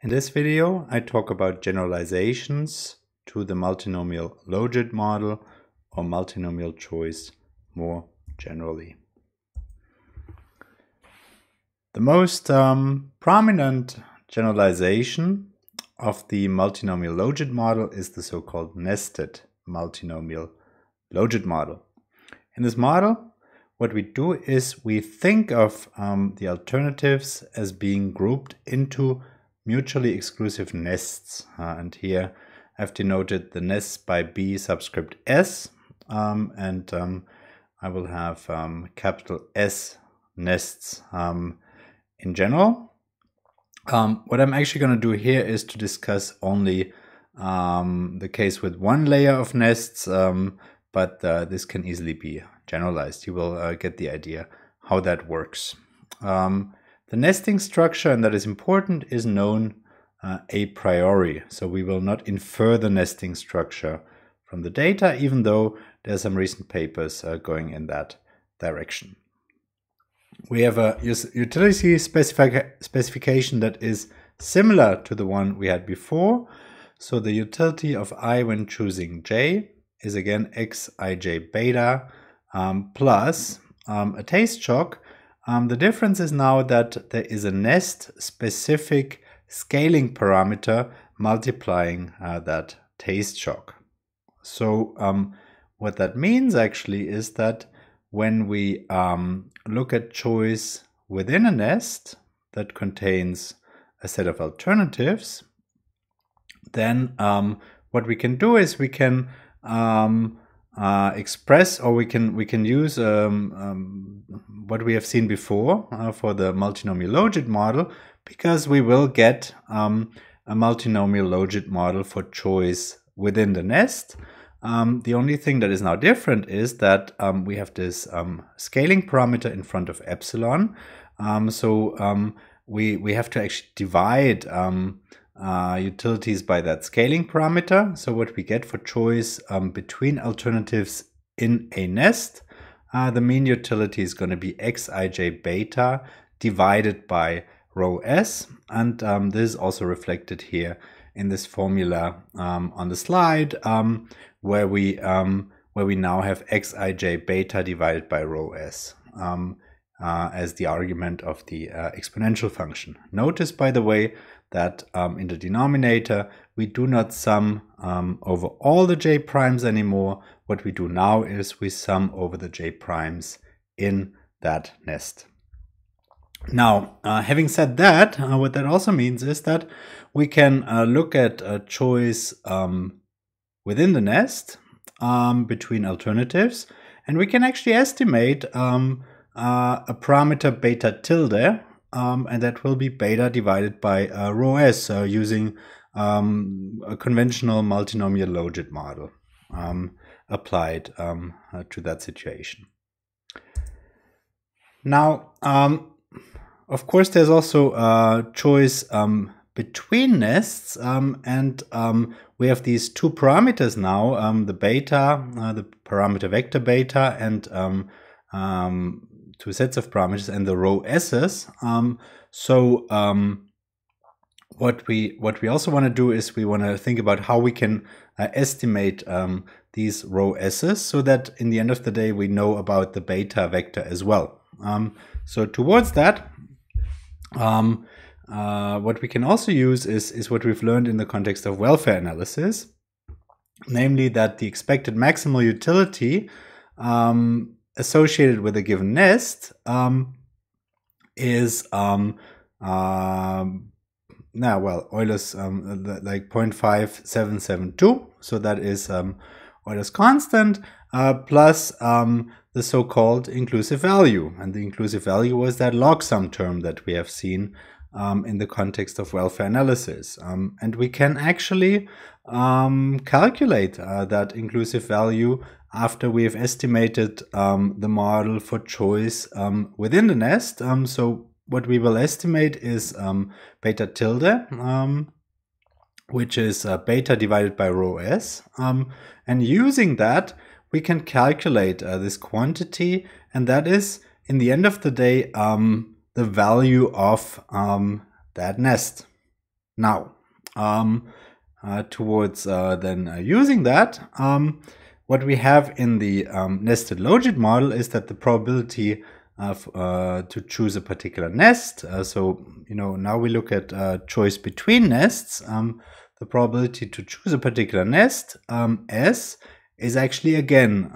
In this video, I talk about generalizations to the multinomial logit model or multinomial choice more generally. The most prominent generalization of the multinomial logit model is the so-called nested multinomial logit model. In this model, what we do is we think of the alternatives as being grouped into mutually exclusive nests, and here I've denoted the nests by B subscript S, and I will have capital S nests in general. What I'm actually going to do here is to discuss only the case with one layer of nests, but this can easily be generalized. You will get the idea how that works. The nesting structure, and that is important, is known a priori. So we will not infer the nesting structure from the data, even though there are some recent papers going in that direction. We have a utility specification that is similar to the one we had before. So the utility of I when choosing J is again xij beta plus a taste shock. The difference is now that there is a nest-specific scaling parameter multiplying that taste shock. So what that means actually is that when we look at choice within a nest that contains a set of alternatives, then what we can do is we can express, or we can use what we have seen before for the multinomial logit model, because we will get a multinomial logit model for choice within the nest. The only thing that is now different is that we have this scaling parameter in front of epsilon. So we have to actually divide utilities by that scaling parameter. So what we get for choice between alternatives in a nest, the mean utility is going to be xij beta divided by rho s, and this is also reflected here in this formula on the slide, where we now have xij beta divided by rho s as the argument of the exponential function. Notice, by the way, that in the denominator we do not sum over all the j primes anymore. What we do now is we sum over the j primes in that nest. Now, having said that, what that also means is that we can look at a choice within the nest between alternatives, and we can actually estimate a parameter beta tilde, and that will be beta divided by rho s, using a conventional multinomial logit model applied to that situation. Now, of course, there's also a choice between nests, and we have these two parameters now, the beta, the parameter vector beta, and two sets of parameters, and the rho s's. What we also want to do is we want to think about how we can estimate these rho s's, so that in the end of the day we know about the beta vector as well. So towards that, what we can also use is what we've learned in the context of welfare analysis, namely that the expected maximal utility associated with a given nest is Euler's like 0.5772, so that is Euler's constant plus the so-called inclusive value, and the inclusive value was that log sum term that we have seen in the context of welfare analysis, and we can actually calculate that inclusive value after we have estimated the model for choice within the nest. So what we will estimate is beta tilde, which is beta divided by rho s, and using that we can calculate this quantity, and that is, in the end of the day, the value of that nest. Now, towards then using that, what we have in the nested logit model is that the probability to choose a particular nest. So, now we look at choice between nests. The probability to choose a particular nest, S, is actually again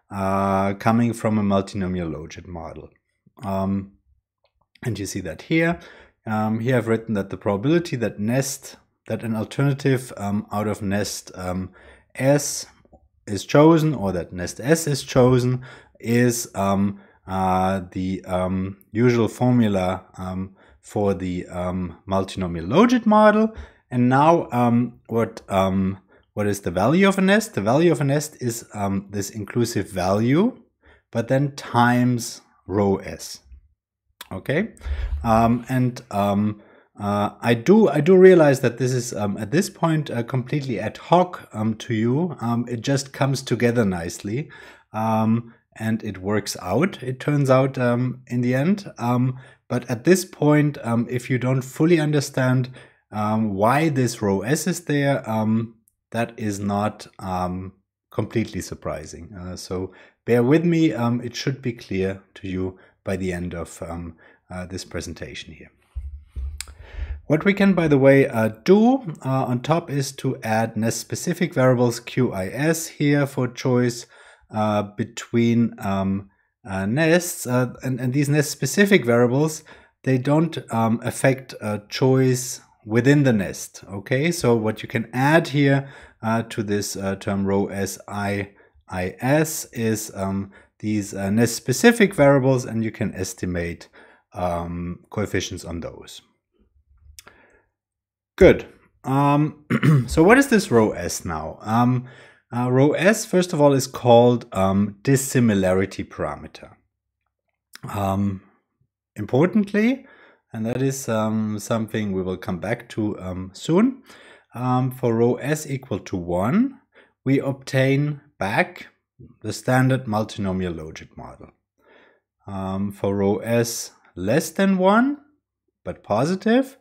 coming from a multinomial logit model. And you see that here. Here I've written that the probability that an alternative out of nest S is chosen, or that nest S is chosen, is the usual formula for the multinomial logit model. And now what is the value of a nest? The value of a nest is this inclusive value, but then times row S. Okay, I do realize that this is at this point completely ad hoc to you. It just comes together nicely, and it works out. It turns out in the end. But at this point, if you don't fully understand why this row S is there, that is not completely surprising. So bear with me. It should be clear to you by the end of this presentation here. What we can, by the way, do on top is to add nest-specific variables QIS here for choice between nests. And these nest-specific variables, they don't affect choice within the nest. Okay, so what you can add here to this term row SIIS is these nest-specific variables, and you can estimate coefficients on those. Good. So what is this row S now? Row S, first of all, is called dissimilarity parameter. Importantly, and that is something we will come back to soon, for row S equal to 1, we obtain back the standard multinomial logit model. For row S less than 1, but positive,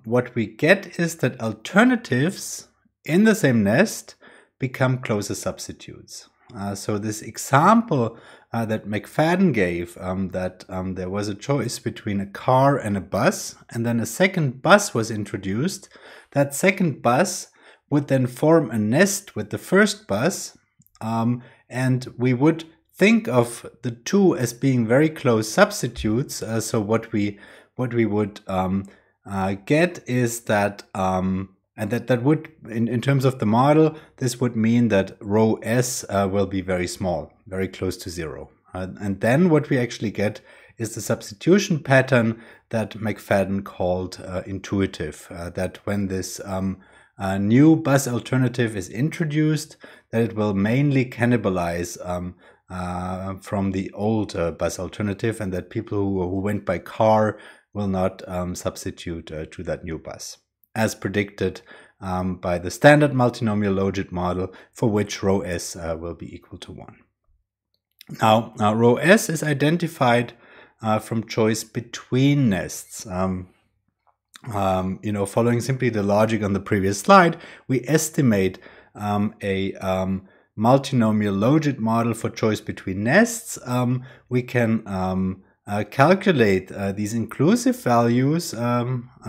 what we get is that alternatives in the same nest become closer substitutes. So this example that McFadden gave, that there was a choice between a car and a bus, and then a second bus was introduced, that second bus would then form a nest with the first bus, and we would think of the two as being very close substitutes. So what we would get is that, and that would, in terms of the model, this would mean that row S will be very small, very close to 0. And then what we actually get is the substitution pattern that McFadden called intuitive, that when this new bus alternative is introduced, that it will mainly cannibalize from the old bus alternative, and that people who went by car will not substitute to that new bus, as predicted by the standard multinomial logit model, for which row S will be equal to 1. Now row S is identified from choice between nests. Following simply the logic on the previous slide, we estimate a multinomial logit model for choice between nests. We can calculate these inclusive values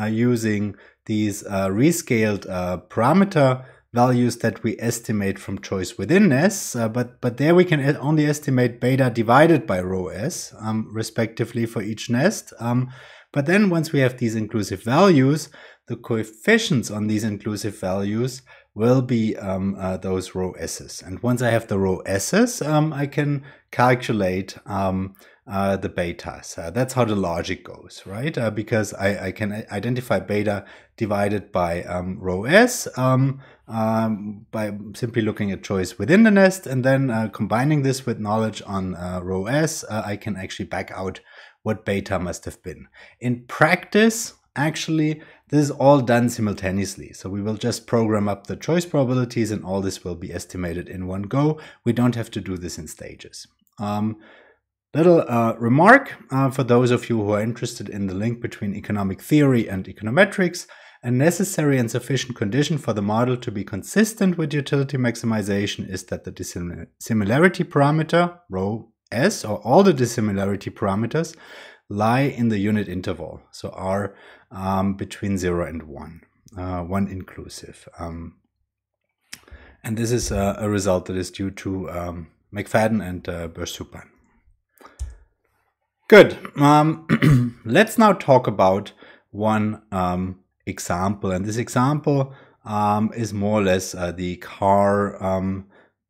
using these rescaled parameter values that we estimate from choice within nests, but there we can only estimate beta divided by row S, respectively, for each nest. But then once we have these inclusive values, the coefficients on these inclusive values will be those row S's. And once I have the row S's, I can calculate the betas. That's how the logic goes, right? Because I can identify beta divided by row S by simply looking at choice within the nest, and then combining this with knowledge on row S, I can actually back out what beta must have been. In practice, actually, this is all done simultaneously. So we will just program up the choice probabilities, and all this will be estimated in one go. We don't have to do this in stages. Little remark for those of you who are interested in the link between economic theory and econometrics. A necessary and sufficient condition for the model to be consistent with utility maximization is that the dissimilarity parameter, rho s, or all the dissimilarity parameters, lie in the unit interval, so are between 0 and 1, 1 inclusive. And this is a result that is due to McFadden and Bursupan. Good. Let's now talk about one example, and this example is more or less the car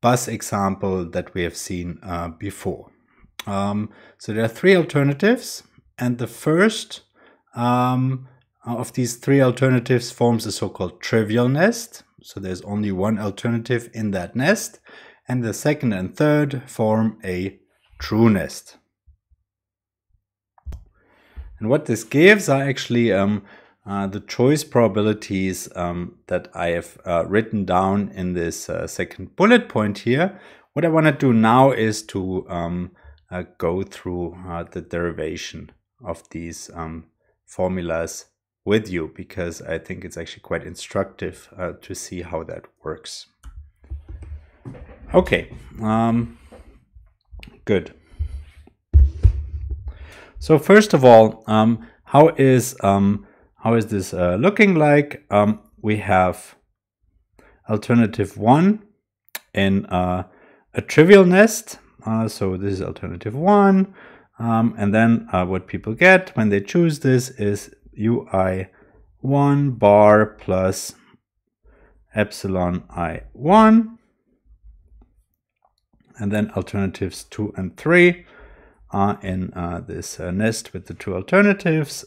bus example that we have seen before. So there are three alternatives, and the first of these three alternatives forms a so-called trivial nest. So there's only one alternative in that nest, and the second and third form a true nest. And what this gives are actually the choice probabilities that I have written down in this second bullet point here. What I want to do now is to go through the derivation of these formulas with you, because I think it's actually quite instructive to see how that works. Okay, good. So first of all, how is this looking like? We have alternative 1 in a trivial nest. So this is alternative 1. And then what people get when they choose this is ui1 bar plus epsilon i1. And then alternatives 2 and 3 are in this nest with the two alternatives.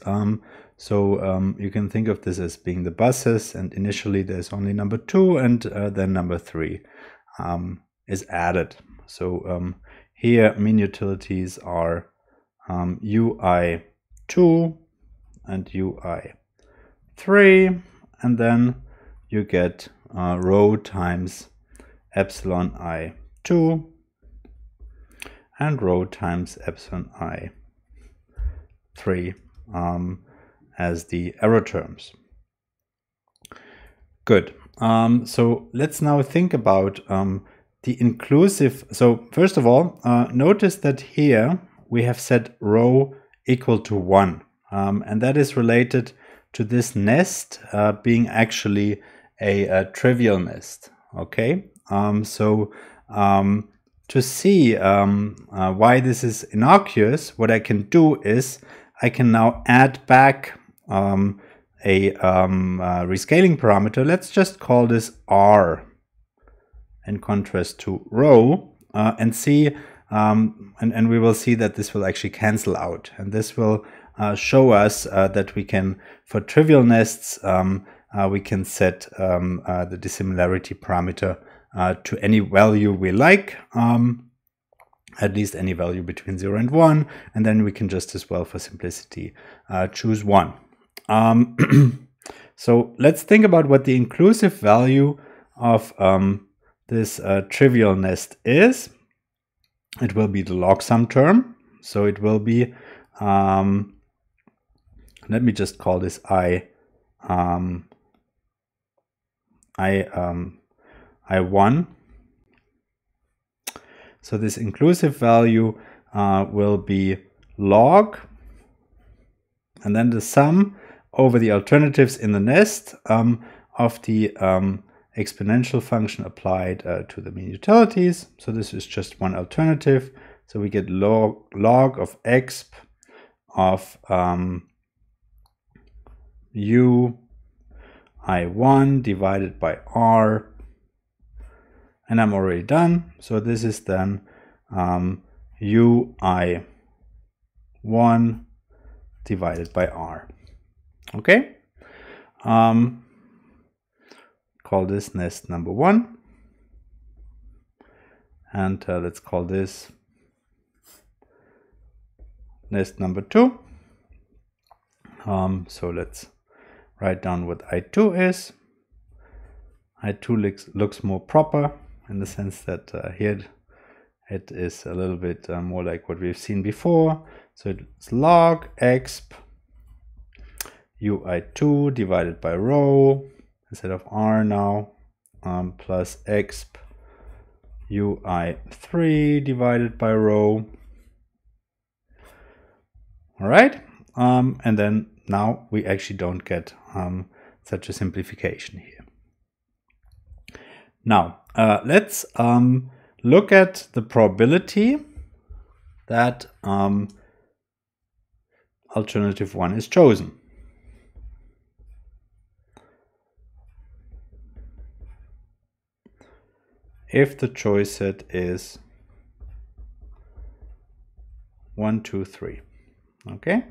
So you can think of this as being the buses, and initially there's only number 2, and then number 3 is added. So here mean utilities are ui2 and ui3, and then you get rho times epsilon i2 and rho times epsilon i3 as the error terms. Good. So let's now think about the inclusive. So first of all, notice that here we have set rho equal to 1. And that is related to this nest being actually a trivial nest. Okay. To see why this is innocuous, what I can do is I can now add back a rescaling parameter. Let's just call this R in contrast to rho, and see, and we will see that this will actually cancel out, and this will show us that we can, for trivial nests, we can set the dissimilarity parameter to any value we like, at least any value between 0 and 1, and then we can just as well, for simplicity, choose 1. So let's think about what the inclusive value of this trivial nest is. It will be the log sum term, so it will be, let me just call this I1. So this inclusive value will be log, and then the sum over the alternatives in the nest of the exponential function applied to the mean utilities. So this is just one alternative. So we get log of exp of u I1 divided by R, and I'm already done. So this is then u I1 divided by R. Okay. Call this nest number 1, and let's call this nest number 2. So let's write down what I2 is. I2 looks more proper in the sense that here it is a little bit more like what we've seen before. So it's log exp ui2 divided by row instead of r now, plus exp ui3 divided by row. All right, and then now we actually don't get such a simplification here. Now let's look at the probability that alternative 1 is chosen. If the choice set is 1, 2, 3. Okay.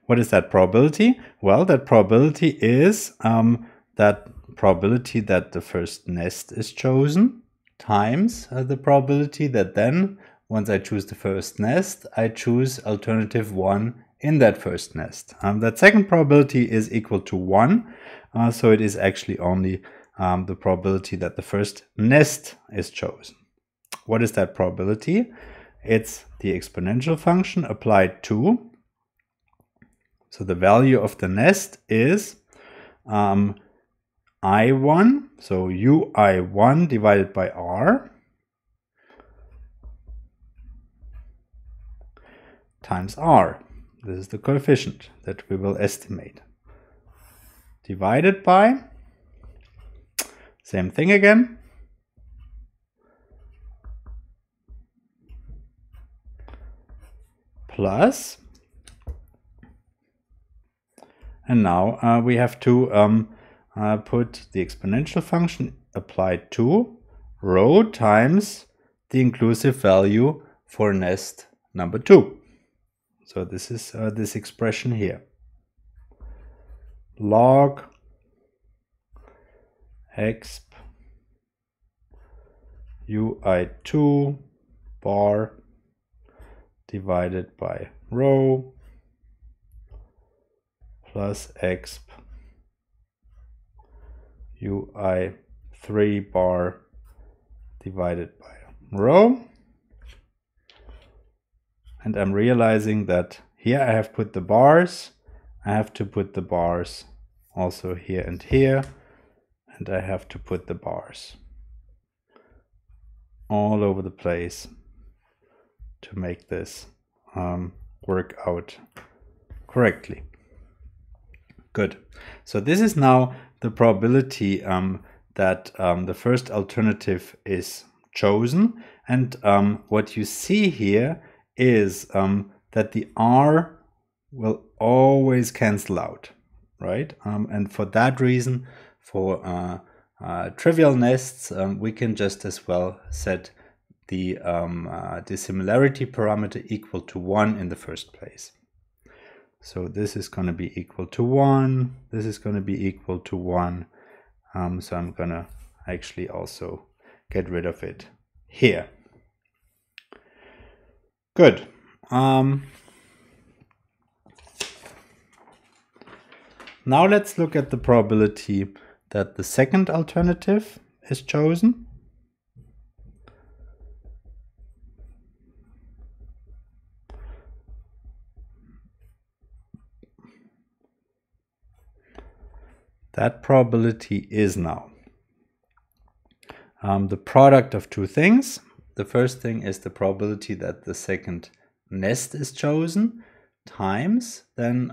What is that probability? Well, that probability is that probability that the first nest is chosen times the probability that then, once I choose the first nest, I choose alternative 1 in that first nest. That second probability is equal to 1, so it is actually only the probability that the first nest is chosen. What is that probability? It's the exponential function applied to, so the value of the nest is I1, so ui1 divided by r times r. This is the coefficient that we will estimate. Divided by, same thing again, plus, and now we have to put the exponential function applied to row times the inclusive value for nest number 2. So this is this expression here. Log exp ui2 bar divided by row plus exp ui3 bar divided by row. And I'm realizing that here I have put the bars. I have to put the bars also here and here. And I have to put the bars all over the place to make this work out correctly. Good. So this is now the probability that the first alternative is chosen. And what you see here is that the r will always cancel out, right? And for that reason, for trivial nests, we can just as well set the dissimilarity parameter equal to 1 in the first place. So this is going to be equal to 1. This is going to be equal to 1. So I'm going to actually also get rid of it here. Good. Now let's look at the probability that the second alternative is chosen. That probability is now the product of two things. The first thing is the probability that the second nest is chosen times then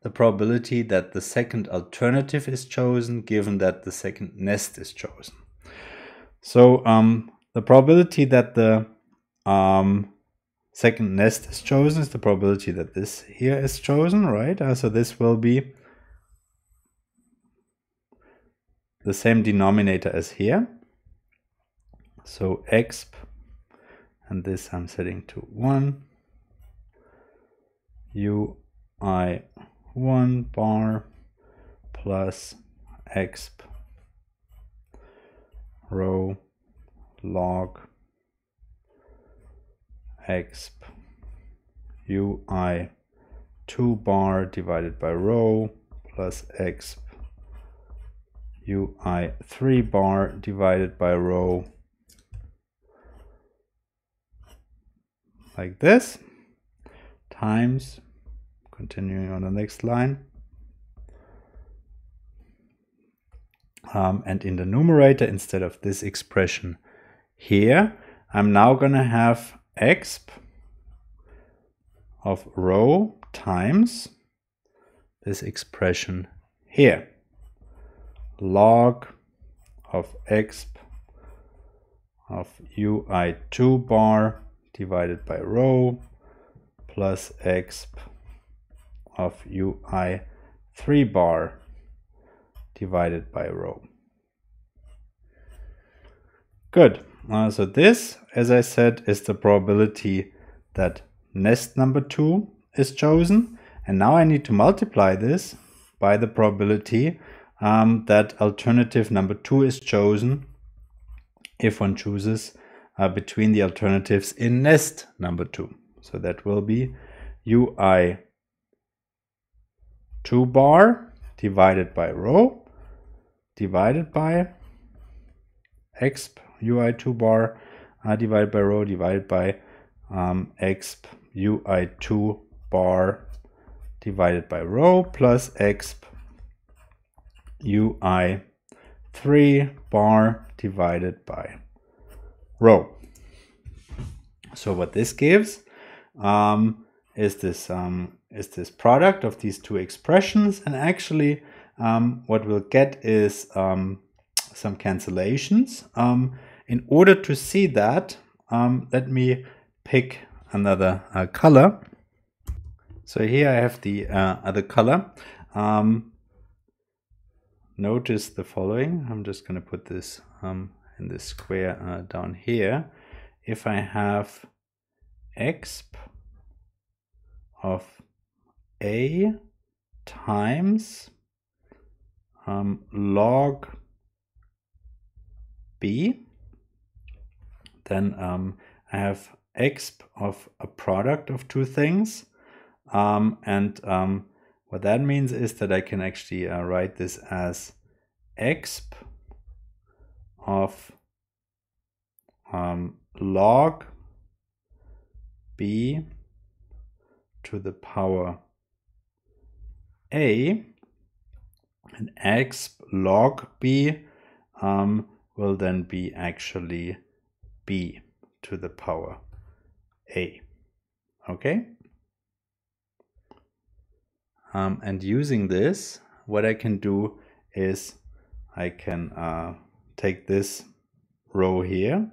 the probability that the second alternative is chosen given that the second nest is chosen. So the probability that the second nest is chosen is the probability that this here is chosen, right? So this will be the same denominator as here. So exp, and this I'm setting to 1, ui1 bar plus exp row log exp ui2 bar divided by row plus exp ui3 bar divided by row, like this, times continuing on the next line. And in the numerator, instead of this expression here, I'm now going to have exp of rho times this expression here, log of exp of ui2 bar divided by rho plus exp of ui3 bar divided by rho. Good. So this, as I said, is the probability that nest number 2 is chosen. And now I need to multiply this by the probability that alternative number 2 is chosen if one chooses between the alternatives in nest number 2. So that will be ui2 bar divided by rho divided by exp ui2 bar divided by rho divided by exp ui2 bar divided by rho plus exp ui3 bar divided by rho. So what this gives is this product of these two expressions, and actually what we'll get is some cancellations. In order to see that, let me pick another color. So here I have the other color. Notice the following. I'm just going to put this in this square down here. If I have exp of a times log b, then I have exp of a product of two things, and what that means is that I can actually write this as exp of log b to the power a, and exp log b will then be actually b to the power a. Okay? And using this, what I can do is I can take this row here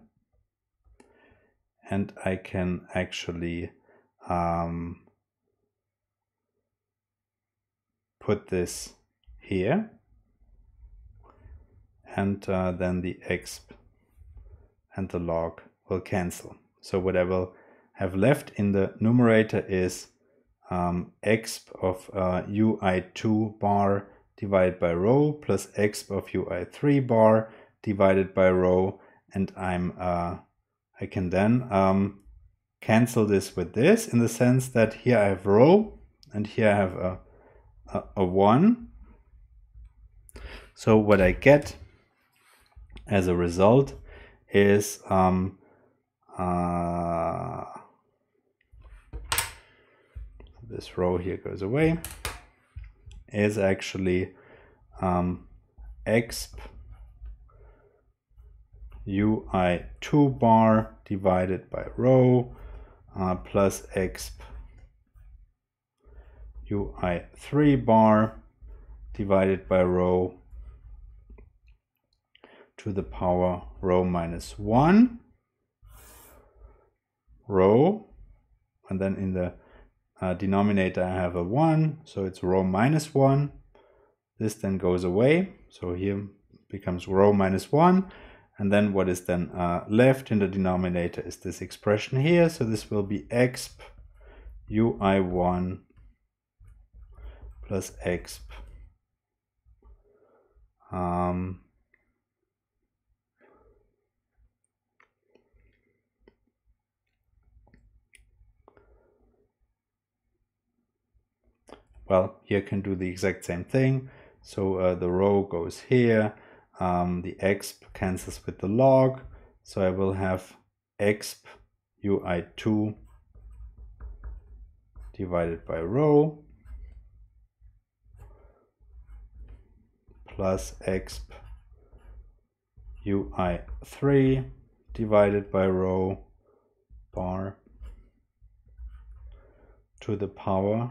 and I can actually put this here, and then the exp and the log will cancel. So what I will have left in the numerator is exp of ui2 bar divided by rho plus exp of ui3 bar divided by rho, and I can then cancel this with this, in the sense that here I have rho and here I have a 1. So what I get as a result is this row here goes away, is actually exp ui2 bar divided by rho plus exp ui3 bar divided by rho to the power rho minus 1 rho, and then in the denominator I have a 1, so it's rho minus 1. This then goes away, so here becomes rho minus 1, and then what is then left in the denominator is this expression here, so this will be exp ui1 plus exp well, here can do the exact same thing. So the row goes here, the exp cancels with the log, so I will have exp ui2 divided by rho plus exp ui3 divided by rho bar to the power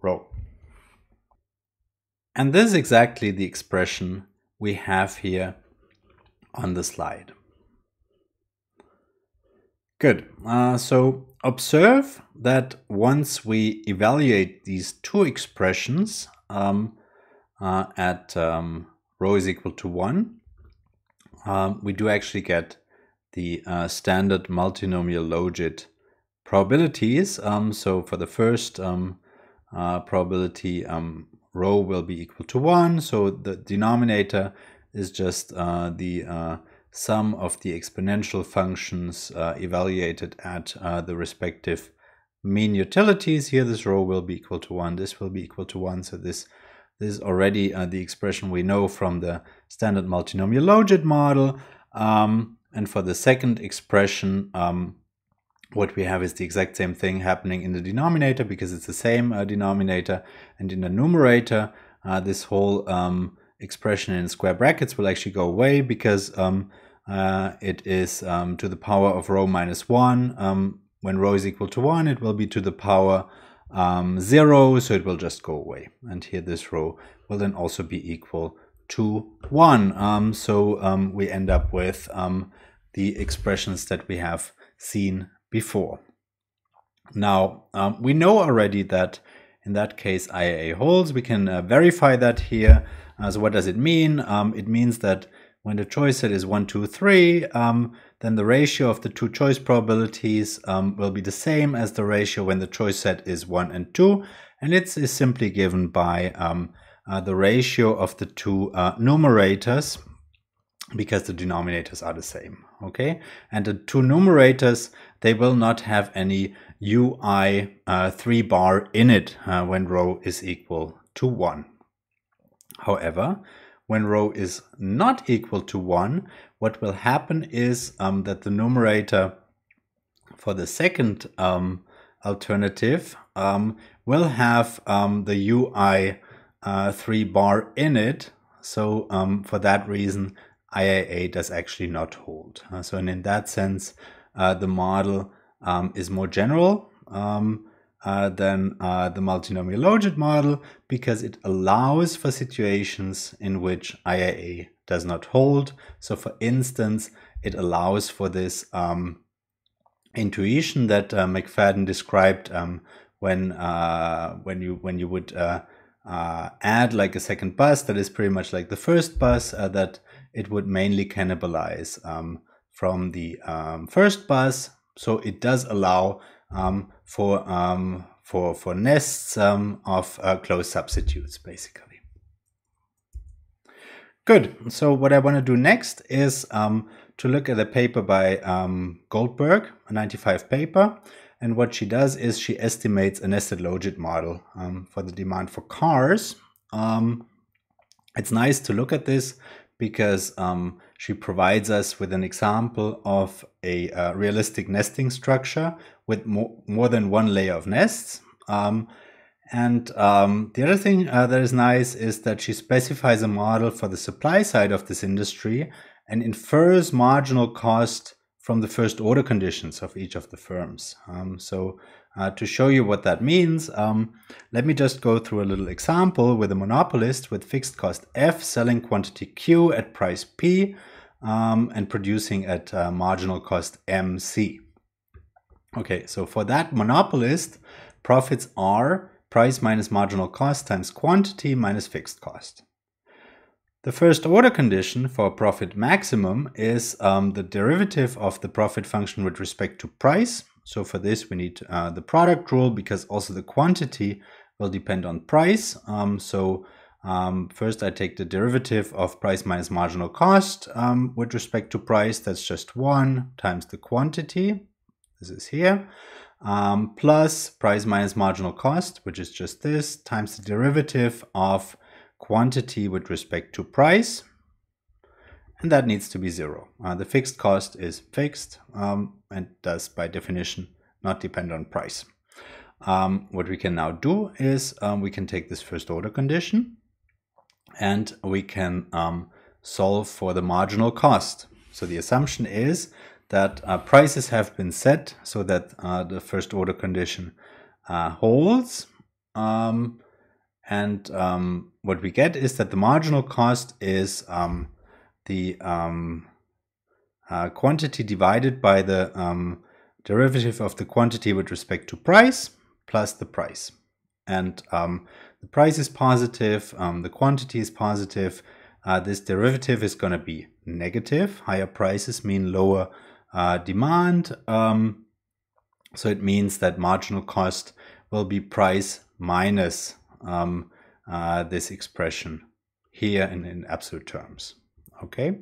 rho. And this is exactly the expression we have here on the slide. Good. So observe that once we evaluate these two expressions at rho is equal to 1, we do actually get the standard multinomial logit probabilities. So for the first probability, rho will be equal to 1. So the denominator is just the sum of the exponential functions evaluated at the respective mean utilities. Here this rho will be equal to 1, this will be equal to 1. So this is already the expression we know from the standard multinomial logit model. And for the second expression, what we have is the exact same thing happening in the denominator, because it's the same denominator, and in the numerator this whole expression in square brackets will actually go away, because it is to the power of rho minus 1. When rho is equal to 1, it will be to the power 0, so it will just go away. And here this rho will then also be equal to 1. So we end up with the expressions that we have seen before. Now, we know already that in that case IAA holds. We can verify that here. So what does it mean? It means that when the choice set is 1, 2, 3, then the ratio of the two choice probabilities will be the same as the ratio when the choice set is 1 and 2. And it is simply given by the ratio of the two numerators, because the denominators are the same. Okay, and the two numerators, they will not have any ui 3 bar in it when rho is equal to 1. However, when rho is not equal to 1, what will happen is that the numerator for the second alternative will have the ui 3 bar in it. So for that reason, IAA does actually not hold. So in that sense, the model is more general than the multinomial logit model, because it allows for situations in which IAA does not hold. So for instance, it allows for this intuition that McFadden described when you would add like a second bus that is pretty much like the first bus, that it would mainly cannibalize from the first bus. So it does allow for nests of closed substitutes, basically. Good. So what I want to do next is to look at a paper by Goldberg, a 95 paper. And what she does is she estimates a nested logit model for the demand for cars. It's nice to look at this because she provides us with an example of a realistic nesting structure with more than one layer of nests. And the other thing that is nice is that she specifies a model for the supply side of this industry and infers marginal cost from the first order conditions of each of the firms. So to show you what that means, let me just go through a little example with a monopolist with fixed cost F selling quantity Q at price P and producing at marginal cost MC. Okay, so for that monopolist, profits are price minus marginal cost times quantity minus fixed cost. The first order condition for profit maximum is the derivative of the profit function with respect to price. So for this we need the product rule, because also the quantity will depend on price. First I take the derivative of price minus marginal cost with respect to price. That's just 1 times the quantity. This is here. Plus price minus marginal cost, which is just this, times the derivative of quantity with respect to price, and that needs to be 0. The fixed cost is fixed and does by definition not depend on price. What we can now do is we can take this first order condition and we can solve for the marginal cost. So the assumption is that prices have been set so that the first order condition holds. What we get is that the marginal cost is the quantity divided by the derivative of the quantity with respect to price plus the price. And the price is positive, the quantity is positive. This derivative is going to be negative. Higher prices mean lower demand. So it means that marginal cost will be price minus this expression here in absolute terms. Okay.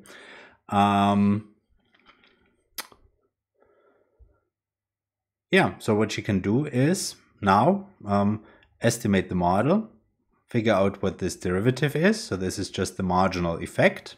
Yeah, so what you can do is now estimate the model, figure out what this derivative is. So this is just the marginal effect.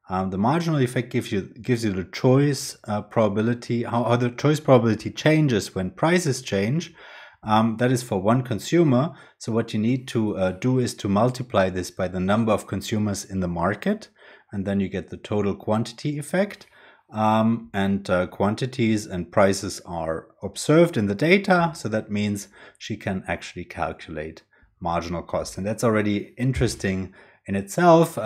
The marginal effect gives you the choice probability, how the choice probability changes when prices change. That is for one consumer. So what you need to do is to multiply this by the number of consumers in the market, and then you get the total quantity effect. Quantities and prices are observed in the data, so that means she can actually calculate marginal cost. And that's already interesting in itself,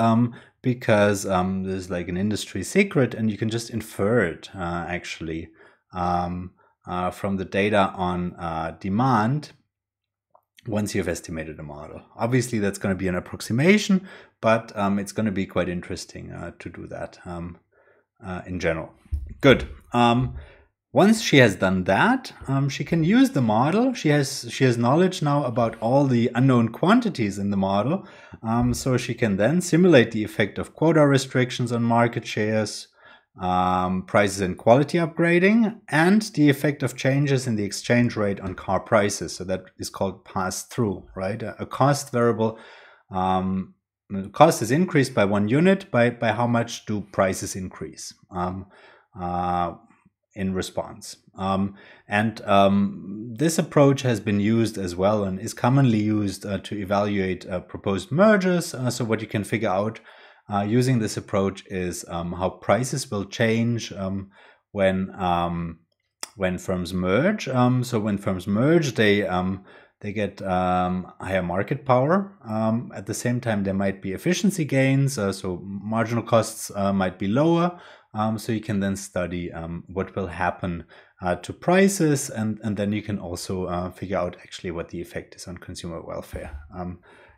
because this is like an industry secret, and you can just infer it actually from the data on demand once you've estimated a model. Obviously, that's going to be an approximation, but it's going to be quite interesting to do that in general. Good. Once she has done that, she can use the model. She has knowledge now about all the unknown quantities in the model, so she can then simulate the effect of quota restrictions on market shares, prices and quality upgrading, and the effect of changes in the exchange rate on car prices. So that is called pass-through, right? A cost variable. The cost is increased by 1 unit. By how much do prices increase in response? This approach has been used as well and is commonly used to evaluate proposed mergers. So what you can figure out using this approach is how prices will change when firms merge. So when firms merge, they get higher market power. At the same time, there might be efficiency gains, so marginal costs might be lower. So you can then study what will happen to prices, and then you can also figure out actually what the effect is on consumer welfare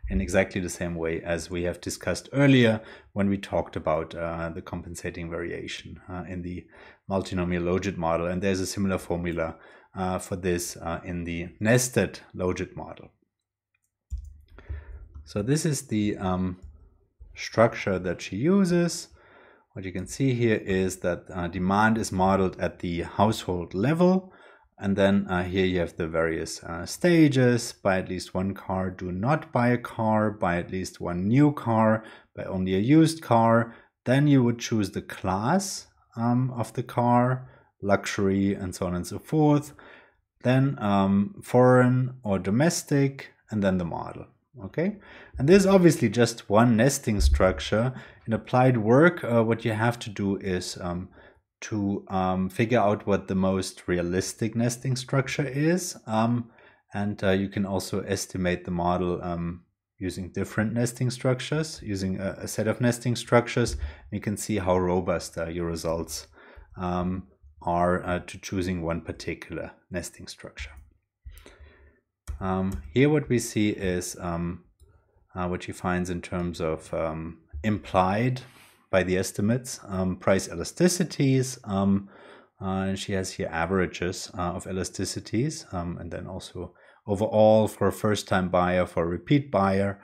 in exactly the same way as we have discussed earlier when we talked about the compensating variation in the multinomial logit model. And there's a similar formula for this in the nested logit model. So this is the structure that she uses. What you can see here is that demand is modeled at the household level. And then here you have the various stages: buy at least one car, do not buy a car, buy at least one new car, buy only a used car. Then you would choose the class of the car, luxury, and so on and so forth. Then foreign or domestic, and then the model. Okay, and this is obviously just one nesting structure. In applied work, what you have to do is to figure out what the most realistic nesting structure is. You can also estimate the model using different nesting structures, using a set of nesting structures. You can see how robust your results are to choosing one particular nesting structure. Here what we see is what she finds in terms of implied by the estimates, price elasticities, and she has here averages of elasticities, and then also overall for a first-time buyer, for a repeat buyer.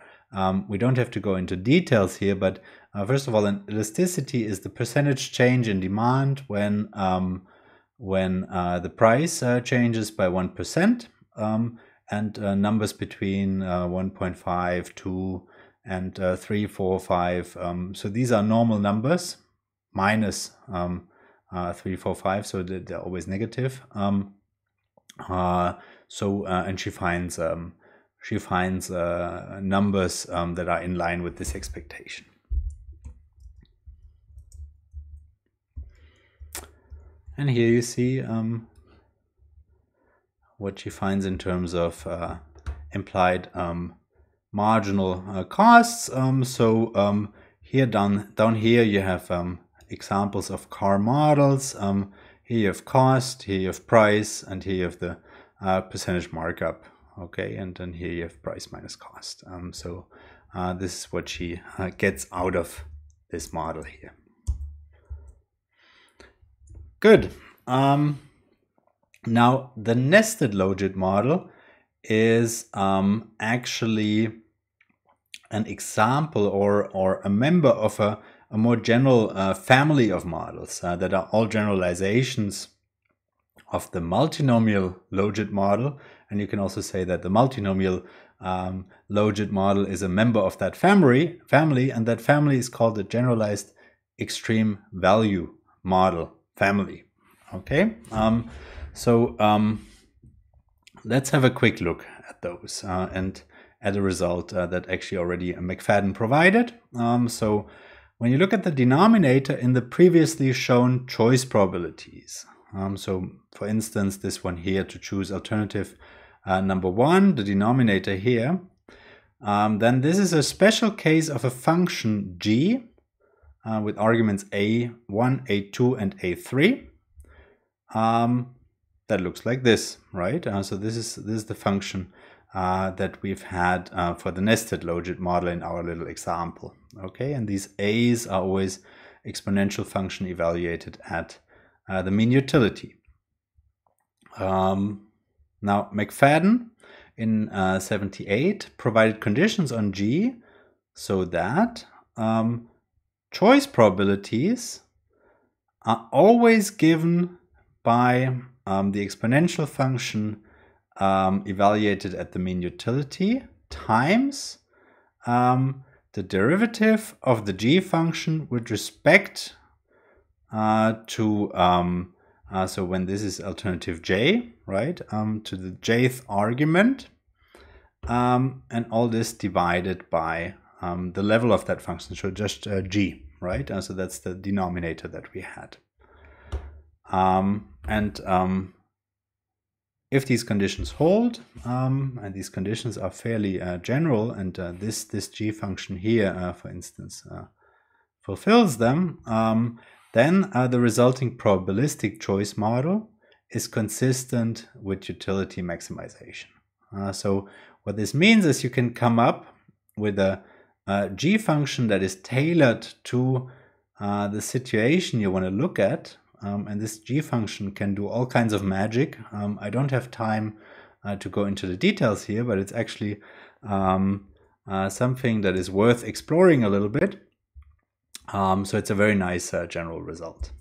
We don't have to go into details here, but first of all, an elasticity is the percentage change in demand when the price changes by 1%, and numbers between 1.5, 2, and 3, 4, 5. So these are normal numbers, minus 3, 4, 5, so they're always negative. And she finds she finds numbers that are in line with this expectation. And here you see what she finds in terms of implied marginal costs. Here down here you have examples of car models. Here you have cost, here you have price, and here you have the percentage markup. Okay, and then here you have price minus cost. This is what she gets out of this model here. Good. Now the nested logit model is actually an example or a member of a more general family of models that are all generalizations of the multinomial logit model. And you can also say that the multinomial logit model is a member of that family, and that family is called the generalized extreme value model family. Okay, let's have a quick look at those and at a result that actually already McFadden provided. So when you look at the denominator in the previously shown choice probabilities, so for instance, this one here, to choose alternative number 1, the denominator here, then this is a special case of a function g with arguments a1, a2, and a3. That looks like this, right? So this is the function that we've had for the nested logit model in our little example. Okay, and these a's are always exponential function evaluated at the mean utility. Now McFadden in 78 provided conditions on G so that choice probabilities are always given by the exponential function evaluated at the mean utility times the derivative of the G function with respect to so when this is alternative J, right, to the jth argument, and all this divided by the level of that function, so just G, right? So that's the denominator that we had. If these conditions hold, and these conditions are fairly general, and this G function here, for instance, fulfills them, then the resulting probabilistic choice model is consistent with utility maximization. So what this means is you can come up with a G function that is tailored to the situation you want to look at, and this G function can do all kinds of magic. I don't have time to go into the details here, but it's actually something that is worth exploring a little bit. So it's a very nice general result.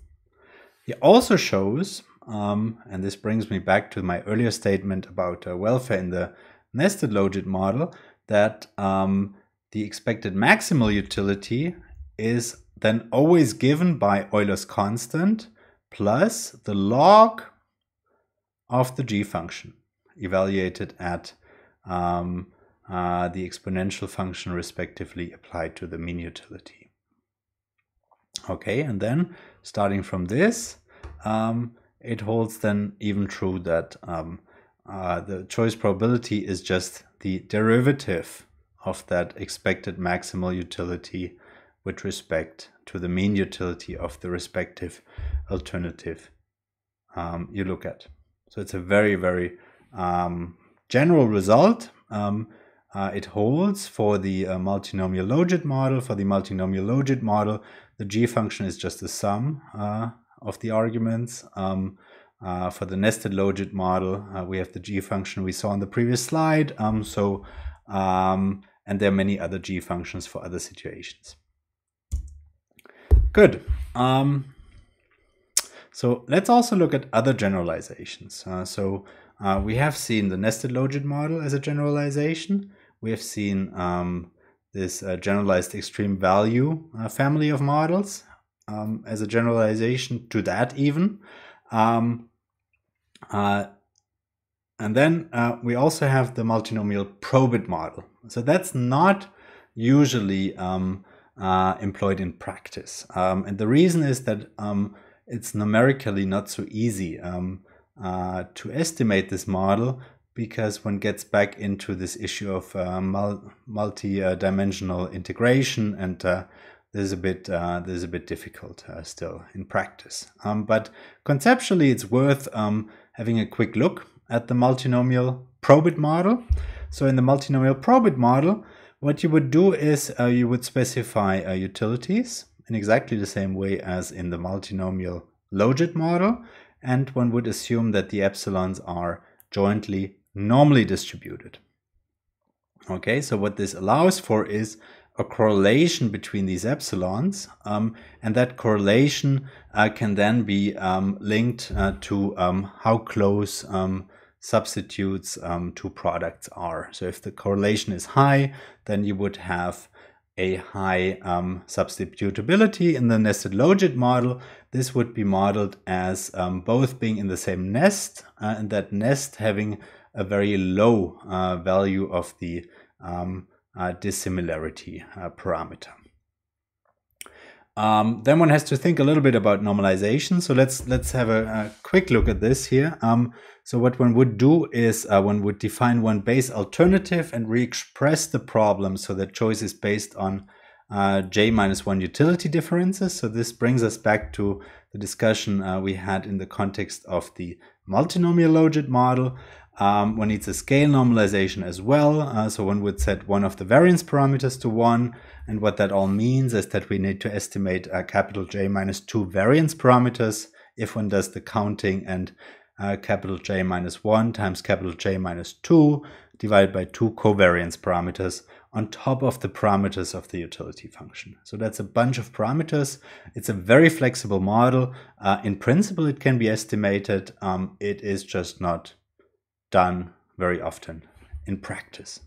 It also shows, and this brings me back to my earlier statement about welfare in the nested logit model, that the expected maximal utility is then always given by Euler's constant plus the log of the G function evaluated at the exponential function respectively applied to the mean utility. Okay, and then starting from this, it holds then even true that the choice probability is just the derivative of that expected maximal utility with respect to the mean utility of the respective alternative you look at. So it's a very, very general result. It holds for the multinomial logit model. For the multinomial logit model, the G function is just the sum of the arguments. For the nested logit model, we have the G function we saw on the previous slide. And there are many other G functions for other situations. Good. So let's also look at other generalizations. We have seen the nested logit model as a generalization. We have seen this generalized extreme value family of models as a generalization to that even. And then we also have the multinomial probit model. So that's not usually employed in practice. And the reason is that it's numerically not so easy to estimate this model, because one gets back into this issue of multi-dimensional integration, and there's a bit difficult still in practice. But conceptually, it's worth having a quick look at the multinomial probit model. So in the multinomial probit model, what you would do is you would specify utilities in exactly the same way as in the multinomial logit model, and one would assume that the epsilons are jointly normally distributed. Okay, so what this allows for is a correlation between these epsilons, and that correlation can then be linked to how close substitutes to products are. So if the correlation is high, then you would have a high substitutability. In the nested logit model, this would be modeled as both being in the same nest, and that nest having a very low value of the dissimilarity parameter. Then one has to think a little bit about normalization. So let's have a quick look at this here. So what one would do is one would define one base alternative and re-express the problem so that choice is based on j-1 utility differences. So this brings us back to the discussion we had in the context of the multinomial logit model. One needs a scale normalization as well. So one would set one of the variance parameters to 1. And what that all means is that we need to estimate capital J-2 variance parameters if one does the counting, and capital J-1 times capital J-2 divided by 2 covariance parameters on top of the parameters of the utility function. So that's a bunch of parameters. It's a very flexible model. In principle, it can be estimated. It is just not done very often in practice.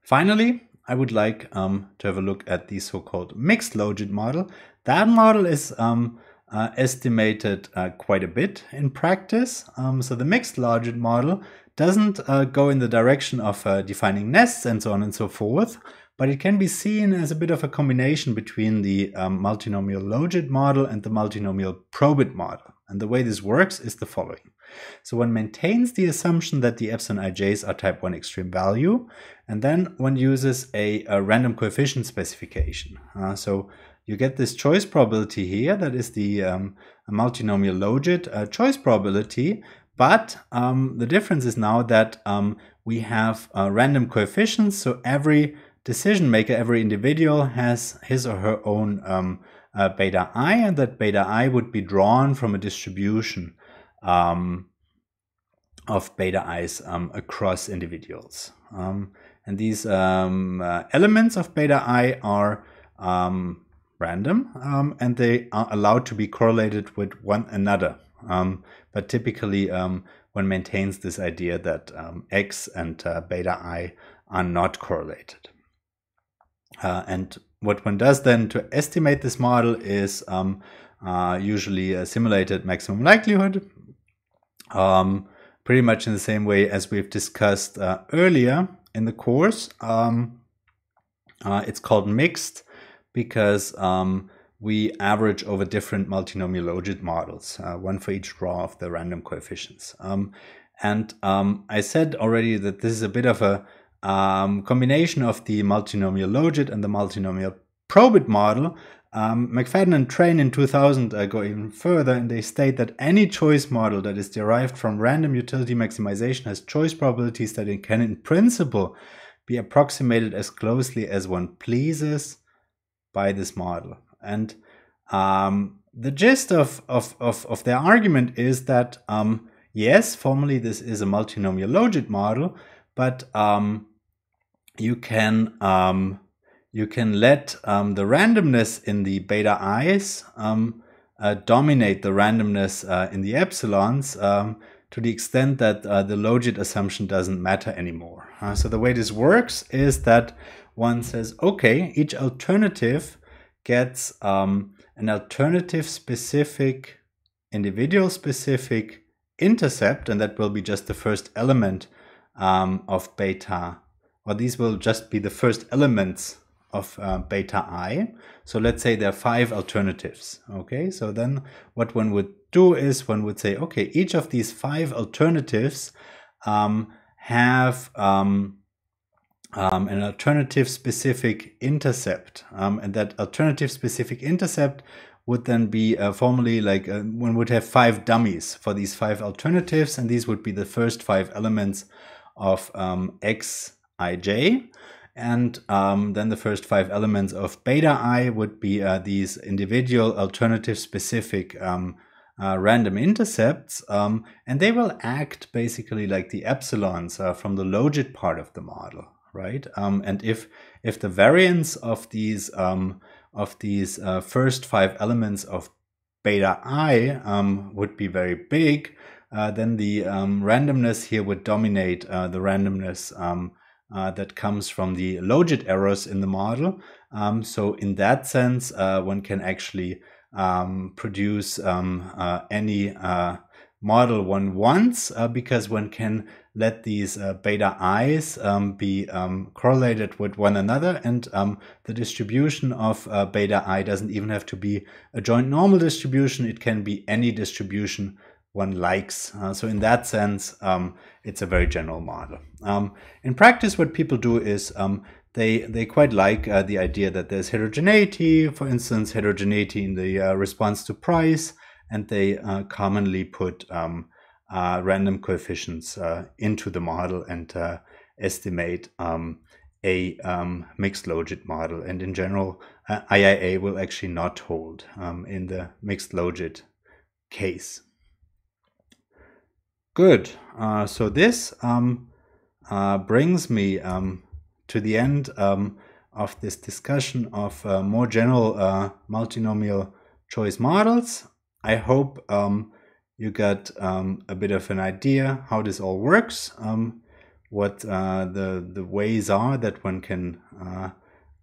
Finally, I would like to have a look at the so-called mixed logit model. That model is estimated quite a bit in practice. So the mixed logit model doesn't go in the direction of defining nests and so on and so forth, but it can be seen as a bit of a combination between the multinomial logit model and the multinomial probit model. And the way this works is the following. So one maintains the assumption that the epsilon ij's are type 1 extreme value, and then one uses a random coefficient specification. So you get this choice probability here, that is the multinomial logit choice probability, but the difference is now that we have random coefficients, so every decision maker, every individual has his or her own beta I, and that beta I would be drawn from a distribution of beta i's across individuals. And these elements of beta I are random, and they are allowed to be correlated with one another. But typically one maintains this idea that x and beta I are not correlated. And what one does then to estimate this model is usually a simulated maximum likelihood, pretty much in the same way as we've discussed earlier in the course. It's called mixed because we average over different multinomial logit models, one for each draw of the random coefficients. And I said already that this is a bit of a combination of the multinomial logit and the multinomial probit model. McFadden and Train in 2000 go even further, and they state that any choice model that is derived from random utility maximization has choice probabilities that it can in principle be approximated as closely as one pleases by this model. And the gist of their argument is that yes, formally this is a multinomial logit model, but you can let the randomness in the beta i's dominate the randomness in the epsilons to the extent that the logit assumption doesn't matter anymore. So the way this works is that one says, okay, each alternative gets an alternative specific, individual specific intercept, and that will be just the first element of beta, or these will just be the first elements of beta I. So let's say there are 5 alternatives. Okay, so then what one would do is one would say, okay, each of these 5 alternatives have an alternative specific intercept, and that alternative specific intercept would then be formally like one would have 5 dummies for these 5 alternatives, and these would be the first 5 elements of xij, and then the first 5 elements of beta I would be these individual alternative specific random intercepts, and they will act basically like the epsilons from the logit part of the model, right? And if the variance of these first 5 elements of beta I would be very big, then the randomness here would dominate the randomness that comes from the logit errors in the model. So in that sense, one can actually produce any model one wants, because one can let these beta i's be correlated with one another, and the distribution of beta I doesn't even have to be a joint normal distribution. It can be any distribution one likes. So in that sense, it's a very general model. In practice, what people do is they quite like the idea that there's heterogeneity, for instance, heterogeneity in the response to price, and they commonly put random coefficients into the model and estimate a mixed logit model. And in general, IIA will actually not hold in the mixed logit case. Good. So this brings me to the end of this discussion of more general multinomial choice models. I hope you got a bit of an idea how this all works, what the ways are that one can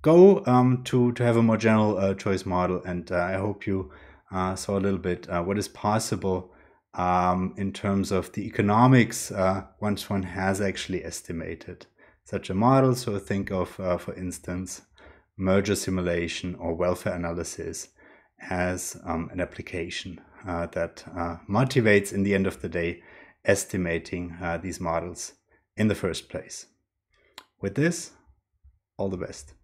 go to have a more general choice model, and I hope you saw a little bit what is possible in terms of the economics once one has actually estimated such a model. So think of, for instance, merger simulation or welfare analysis as an application that motivates, in the end of the day, estimating these models in the first place. With this, all the best.